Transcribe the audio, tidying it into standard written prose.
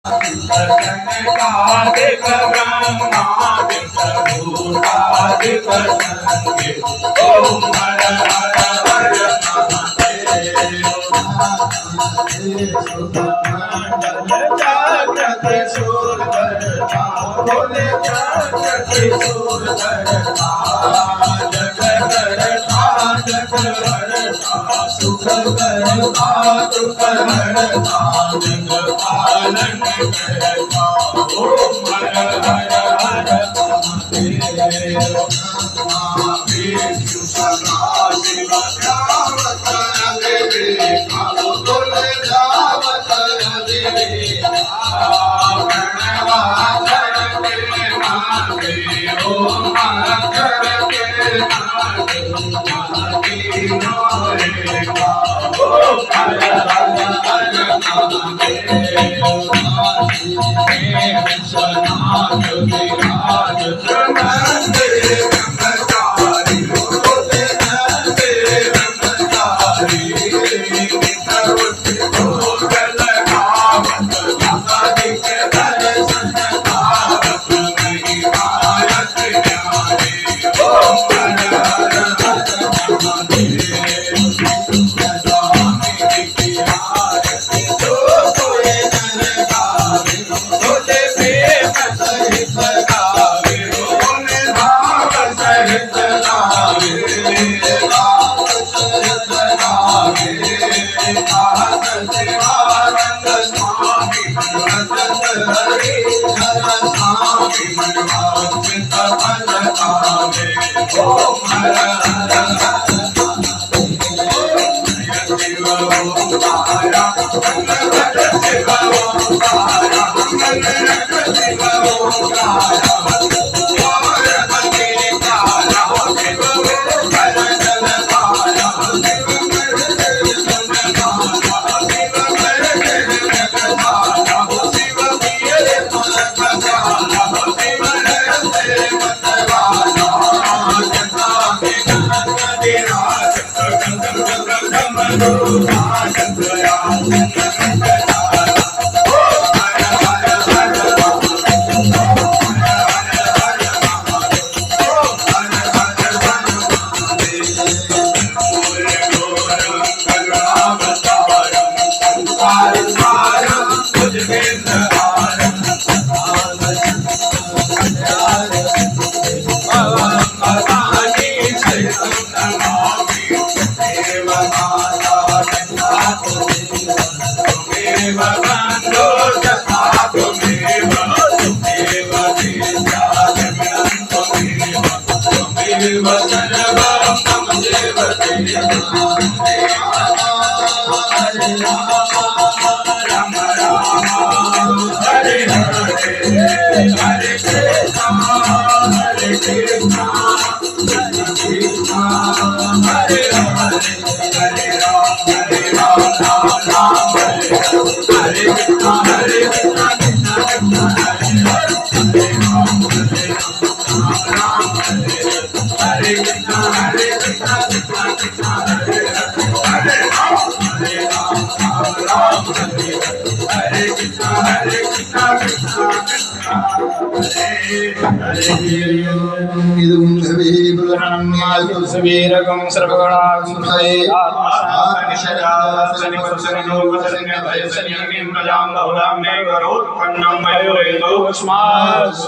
संगे ओम हर हर हर जागृत सूरधरता बोले जागृत सूरधरता जगहरता जगहरता सुख करता दुख हरता जग पालन करता ओम हर हर हर महादेव विष्णु सदा शिव जावत देवी कालो बोले जावत देवी प्रणवाधर के नामे ओम हर के नामे माती नोरेगा ओम हर हर हर महादेव विश्वनाथ विराज ब्रह्मांडे ब्रह्मचारी बोले नंदे ब्रह्मचारी नित्य भोगल कामत जगति के दर्शन भारत नहीं भारत न्यारी ओम हर हर हर महादेव स्वामी की आरती जो कोई नर गावे बोले प्रेम सहित गावे बोले भाव सहित गावे भाव सहित गावे आहत शिवानंद स्वामी मनवत हरि हर स्वामी मनवत फल पावे ओम हर हर हर शिव ओंकारा मनोहर शिव ओंकारा मनोहर शिव ओंकारा और बंदे काला शिव कर जल काला शिव कर जल काला शिव कर जल काला शिव पियर फल काला शिव रहते मत वाला जटा के गगन विराज गगन गगन मनोराज गया वीरकं सर्वगणागुंसये आत्मशान्तिशरणं प्रजां बहुलां मे करोत्पन्नं वयो वेदो अस्मात्